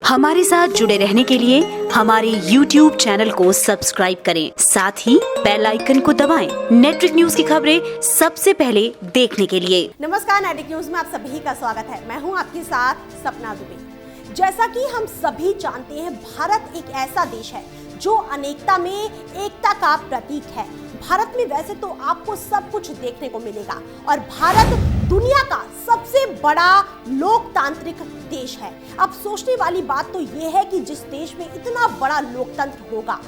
हमारे साथ जुड़े रहने के लिए हमारे YouTube चैनल को सब्सक्राइब करें, साथ ही बेल आइकन को दबाएं। नेटवर्क न्यूज की खबरें सबसे पहले देखने के लिए। नमस्कार, नेटवर्क न्यूज में आप सभी का स्वागत है। मैं हूं आपके साथ सपना दुबे। जैसा कि हम सभी जानते हैं, भारत एक ऐसा देश है जो अनेकता में एकता का प्रतीक है। भारत में वैसे तो आपको सब कुछ देखने को मिलेगा और भारत दुनिया का सबसे बड़ा लोकतांत्रिक देश है। अब सोचने वाली बात तो ये है कि जिस देश में इतना बड़ा लोकतंत्र होगा,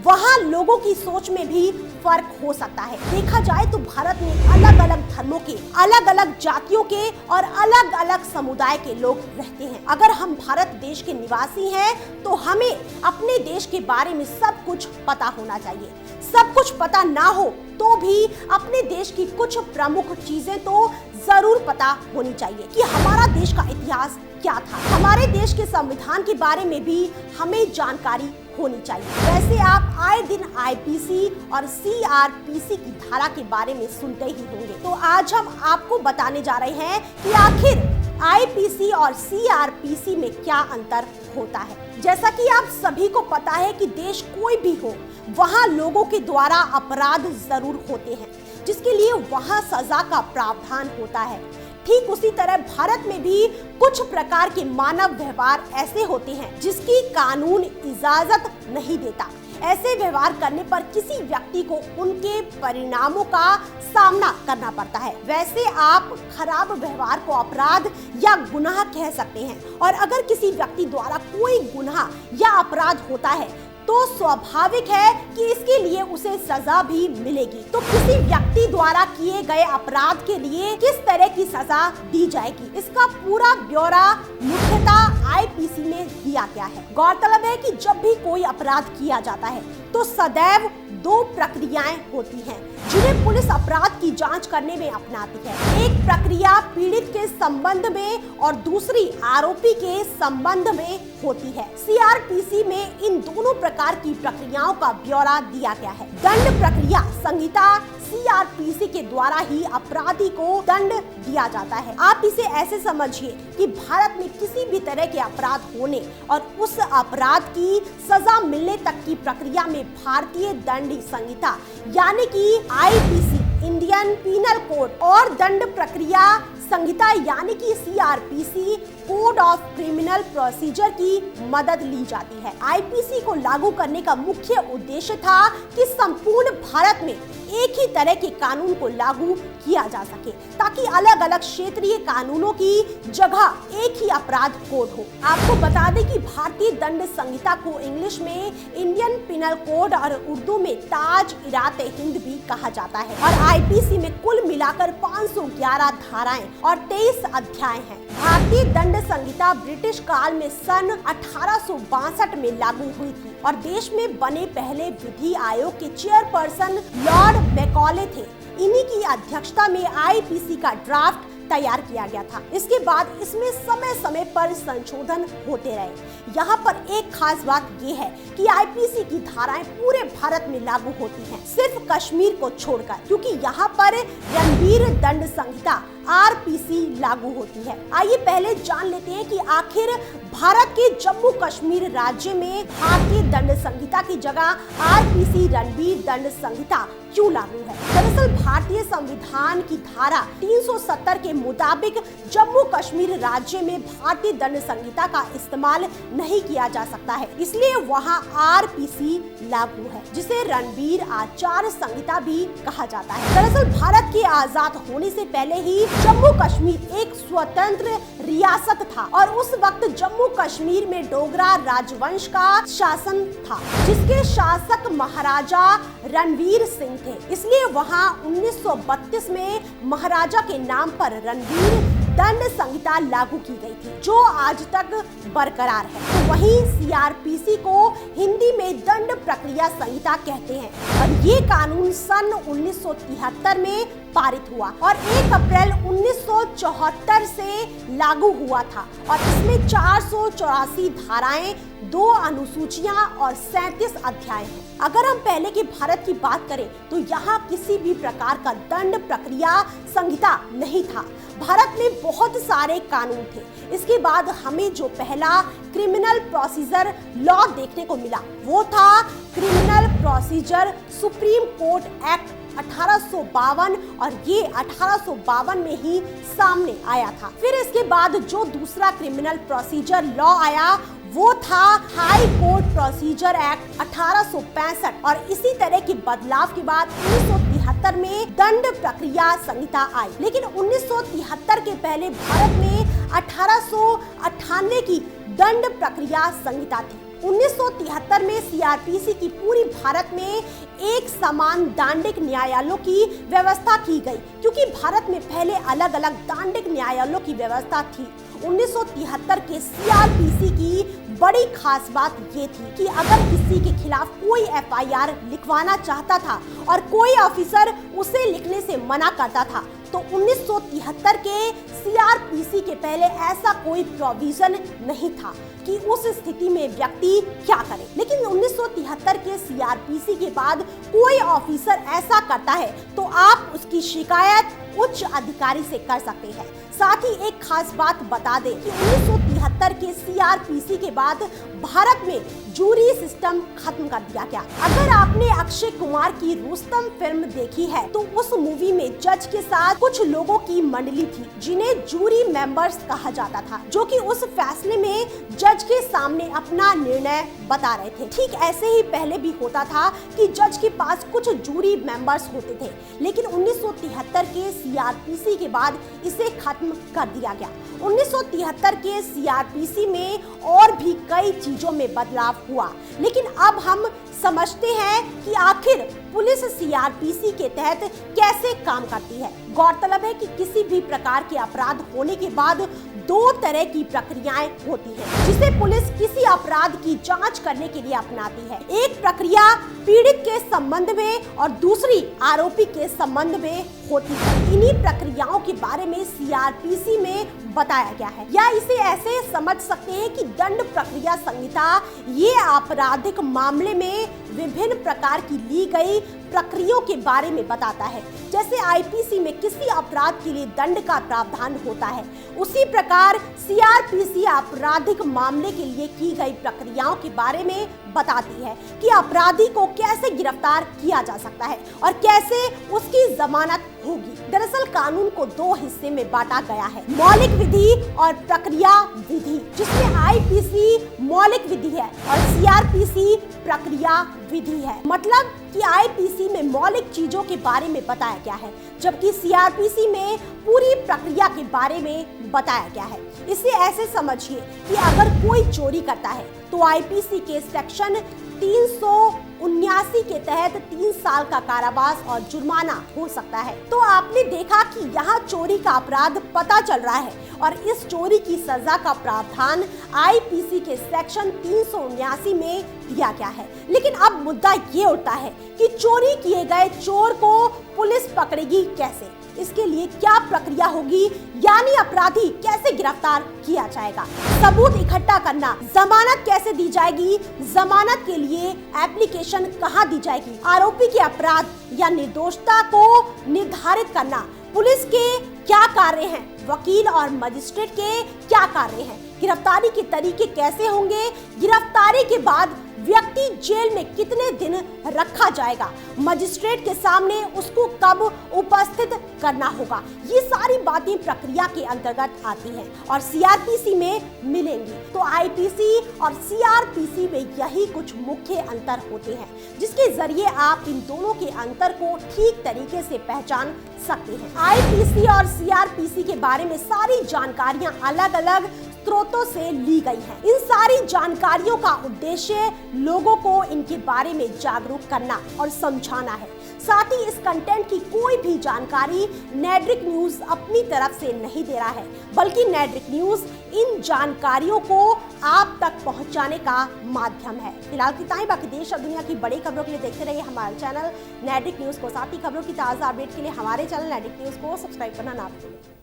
वहाँ लोगों की सोच में भी फर्क हो सकता है। देखा जाए तो भारत में अलग अलग धर्मों के, अलग अलग जातियों के और अलग अलग समुदाय के लोग रहते हैं। अगर हम भारत देश के निवासी हैं तो हमें अपने देश के बारे में सब कुछ पता होना चाहिए। सब कुछ पता ना हो तो भी अपने देश की कुछ प्रमुख चीजें तो जरूर पता होनी चाहिए कि हमारा देश का इतिहास क्या था। हमारे देश के संविधान के बारे में भी हमें जानकारी होनी चाहिए। वैसे आप आए दिन आईपीसी और सीआरपीसी की धारा के बारे में सुनते ही होंगे, तो आज हम आपको बताने जा रहे हैं कि आखिर आईपीसी और सीआरपीसी में क्या अंतर होता है। जैसा कि आप सभी को पता है कि देश कोई भी हो, वहाँ लोगों के द्वारा अपराध जरूर होते हैं, जिसके लिए वहाँ सजा का प्रावधान होता है। ठीक उसी तरह भारत में भी कुछ प्रकार के मानव व्यवहार ऐसे होते हैं जिसकी कानून इजाजत नहीं देता। ऐसे व्यवहार करने पर किसी व्यक्ति को उनके परिणामों का सामना करना पड़ता है। वैसे आप खराब व्यवहार को अपराध या गुनाह कह सकते हैं, और अगर किसी व्यक्ति द्वारा कोई गुनाह या अपराध होता है तो स्वाभाविक है कि इसके लिए उसे सजा भी मिलेगी। तो किसी व्यक्ति द्वारा किए गए अपराध के लिए किस तरह की सजा दी जाएगी, इसका पूरा ब्यौरा मुख्यतः आईपीसी में दिया गया है। गौरतलब है कि जब भी कोई अपराध किया जाता है तो सदैव दो प्रक्रियाएं होती हैं जिन्हें पुलिस अपराध की जांच करने में अपनाती है। एक प्रक्रिया पीड़ित के संबंध में और दूसरी आरोपी के संबंध में होती है। सीआरपीसी में इन दोनों प्रकार की प्रक्रियाओं का ब्यौरा दिया गया है। दंड प्रक्रिया संहिता सीआरपीसी के द्वारा ही अपराधी को दंड दिया जाता है। आप इसे ऐसे समझिए कि भारत में किसी भी तरह के अपराध होने और उस अपराध की सजा मिलने तक की प्रक्रिया में भारतीय दंड संहिता यानी कि आईपीसी, इंडियन पीनल कोड और दंड प्रक्रिया संहिता यानी कि CrPC, code of criminal procedure की मदद ली जाती है। आईपीसी को लागू करने का मुख्य उद्देश्य था कि संपूर्ण भारत में एक ही तरह के कानून को लागू किया जा सके, ताकि अलग अलग क्षेत्रीय कानूनों की जगह एक ही अपराध कोड हो। आपको बता दें कि भारतीय दंड संहिता को इंग्लिश में इंडियन पिनल कोड और उर्दू में ताज-ए-हिंद भी कहा जाता है। और आईपीसी में कुल मिलाकर 511 धाराएं और 23 अध्याय हैं। भारतीय दंड संहिता ब्रिटिश काल में सन 1862 में लागू हुई थी और देश में बने पहले विधि आयोग के चेयरपर्सन लॉर्ड मैकॉले थे। इन्हीं की अध्यक्षता में आईपीसी का ड्राफ्ट तैयार किया गया था। इसके बाद इसमें समय समय पर संशोधन होते रहे। यहाँ पर एक खास बात ये है कि आईपीसी की धाराएं पूरे भारत में लागू होती हैं, सिर्फ कश्मीर को छोड़कर, क्योंकि यहाँ पर रणवीर दंड संहिता आरपीसी लागू होती है। आइए पहले जान लेते हैं कि आखिर भारत के जम्मू कश्मीर राज्य में भारतीय दंड संहिता की जगह आरपीसी रणवीर दंड संहिता क्यों लागू है। दरअसल भारतीय संविधान की धारा 370 के मुताबिक जम्मू कश्मीर राज्य में भारतीय दंड संहिता का इस्तेमाल नहीं किया जा सकता है, इसलिए वहाँ आरपीसी लागू है, जिसे रणवीर आचार संहिता भी कहा जाता है। दरअसल भारत के आजाद होने से पहले ही जम्मू कश्मीर एक स्वतंत्र रियासत था और उस वक्त जम्मू कश्मीर में डोगरा राजवंश का शासन था, जिसके शासक महाराजा रणवीर सिंह थे। इसलिए वहां 1932 में महाराजा के नाम पर रणवीर दंड संहिता लागू की गई थी, जो आज तक बरकरार है। तो वहीं सीआरपीसी को हिंदी में दंड प्रक्रिया संहिता कहते हैं और ये कानून सन 1973 में पारित हुआ और 1 अप्रैल 1974 से लागू हुआ था और इसमें 484 धाराएं, 2 अनुसूचियां और 37 अध्याय हैं। अगर हम पहले के भारत की बात करें तो यहाँ किसी भी प्रकार का दंड प्रक्रिया संहिता नहीं था। भारत में बहुत सारे कानून थे। इसके बाद हमें जो पहला क्रिमिनल प्रोसीजर लॉ देखने को मिला वो था criminal procedure supreme court act 1852 और ये 1852 में ही सामने आया था। फिर इसके बाद जो दूसरा क्रिमिनल प्रोसीजर लॉ आया वो था हाई कोर्ट प्रोसीजर एक्ट 1865 और इसी तरह के बदलाव के बाद 1973 में दंड प्रक्रिया संहिता आई। लेकिन 1973 के पहले भारत में 1898 की दंड प्रक्रिया संहिता थी। 1973 में सीआरपीसी की पूरी भारत में एक समान दांडिक न्यायालयों की व्यवस्था की गई, क्योंकि भारत में पहले अलग अलग दांडिक न्यायालयों की व्यवस्था थी। 1973 के सीआरपीसी की बड़ी खास बात ये थी कि अगर किसी के खिलाफ कोई एफआईआर लिखवाना चाहता था और कोई ऑफिसर उसे लिखने से मना करता था तो 1973 के सीआरपीसी के पहले ऐसा कोई प्रोविजन नहीं था कि उस स्थिति में व्यक्ति क्या करे। लेकिन 1973 के सीआरपीसी के बाद कोई ऑफिसर ऐसा करता है तो आप उसकी शिकायत उच्च अधिकारी से कर सकते हैं। साथ ही एक खास बात बता दें कि 1973 के सीआरपीसी के बाद भारत में जूरी सिस्टम खत्म कर दिया गया। अगर आपने अक्षय कुमार की रुस्तम फिल्म देखी है तो उस मूवी में जज के साथ कुछ लोगों की मंडली थी जिन्हें जूरी मेंबर्स कहा जाता था, जो कि उस फैसले में जज के सामने अपना निर्णय बता रहे थे। ठीक ऐसे ही पहले भी होता था कि जज के पास कुछ जूरी मेंबर्स होते थे, लेकिन 1973 के सीआरपीसी के बाद इसे खत्म कर दिया गया। 1973 के सीआरपीसी में और भी कई चीजों में बदलाव हुआ, लेकिन अब हम समझते हैं कि आखिर पुलिस सीआरपीसी के तहत कैसे काम करती है। गौरतलब है कि किसी भी प्रकार के अपराध होने के बाद 2 तरह की प्रक्रियाएं होती हैं, जिसे पुलिस किसी अपराध की जांच करने के लिए अपनाती है। एक प्रक्रिया पीड़ित के संबंध में और दूसरी आरोपी के संबंध में होती है। इन्हीं प्रक्रियाओं के बारे में सीआरपीसी में बताया गया है, या इसे ऐसे समझ सकते हैं कि दंड प्रक्रिया संहिता ये आपराधिक मामले में विभिन्न प्रकार की ली गई प्रक्रियाओं के बारे में बताता है। जैसे आईपीसी में किसी अपराध के लिए दंड का प्रावधान होता है, उसी प्रकार सीआरपीसी आपराधिक मामले के लिए की गई प्रक्रियाओं के बारे में बताती है कि अपराधी को कैसे गिरफ्तार किया जा सकता है और कैसे उसकी जमानत होगी। दरअसल कानून को 2 हिस्से में बांटा गया है, मौलिक विधि और प्रक्रिया विधि, जिसमें आईपीसी मौलिक विधि है और सीआरपीसी प्रक्रिया विधि है। मतलब कि आईपीसी में मौलिक चीजों के बारे में बताया गया है, जबकि सीआरपीसी में पूरी प्रक्रिया के बारे में बताया गया है। इसे ऐसे समझिए कि अगर कोई चोरी करता है तो आईपीसी के सेक्शन 379 के तहत 3 साल का कारावास और जुर्माना हो सकता है। तो आपने देखा कि यहाँ चोरी का अपराध पता चल रहा है और इस चोरी की सजा का प्रावधान आईपीसी के सेक्शन 379 में दिया गया है। लेकिन अब मुद्दा ये उठता है कि चोरी किए गए चोर को पुलिस पकड़ेगी कैसे? इसके लिए क्या प्रक्रिया होगी, यानी अपराधी कैसे गिरफ्तार किया जाएगा, सबूत इकट्ठा करना, जमानत कैसे दी जाएगी, जमानत के लिए एप्लीकेशन कहाँ दी जाएगी, आरोपी के अपराध या निर्दोषता को निर्धारित करना, पुलिस के क्या कार्य हैं, वकील और मजिस्ट्रेट के क्या कार्य हैं, गिरफ्तारी के तरीके कैसे होंगे, गिरफ्तारी के बाद व्यक्ति जेल में कितने दिन रखा जाएगा, मजिस्ट्रेट के सामने उसको कब उपस्थित करना होगा, ये सारी बातें प्रक्रिया के अंतर्गत आती हैं और सीआरपीसी में मिलेंगी। तो आईपीसी और सीआरपीसी में यही कुछ मुख्य अंतर होते हैं, जिसके जरिए आप इन दोनों के अंतर को ठीक तरीके से पहचान सकते हैं। आईपीसी और सीआरपीसी के बारे में सारी जानकारियां अलग अलग स्रोतों से ली गई हैं। इन सारी जानकारियों का उद्देश्य लोगों को इनके बारे में जागरूक करना और समझाना है। साथ ही इस कंटेंट की कोई भी जानकारी नेड्रिक न्यूज अपनी तरफ से नहीं दे रहा है, बल्कि नेड्रिक न्यूज इन जानकारियों को आप तक पहुंचाने का माध्यम है। फिलहाल इतना ही, बाकी देश और दुनिया की बड़ी खबरों के लिए देखते रहिए हमारे चैनल नेड्रिक न्यूज को। साथ ही खबरों की ताज़ा अपडेट के लिए हमारे चैनल नेड्रिक न्यूज को सब्सक्राइब करना ना भूलें।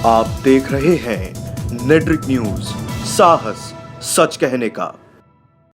आप देख रहे हैं नेड्रिक न्यूज, साहस सच कहने का।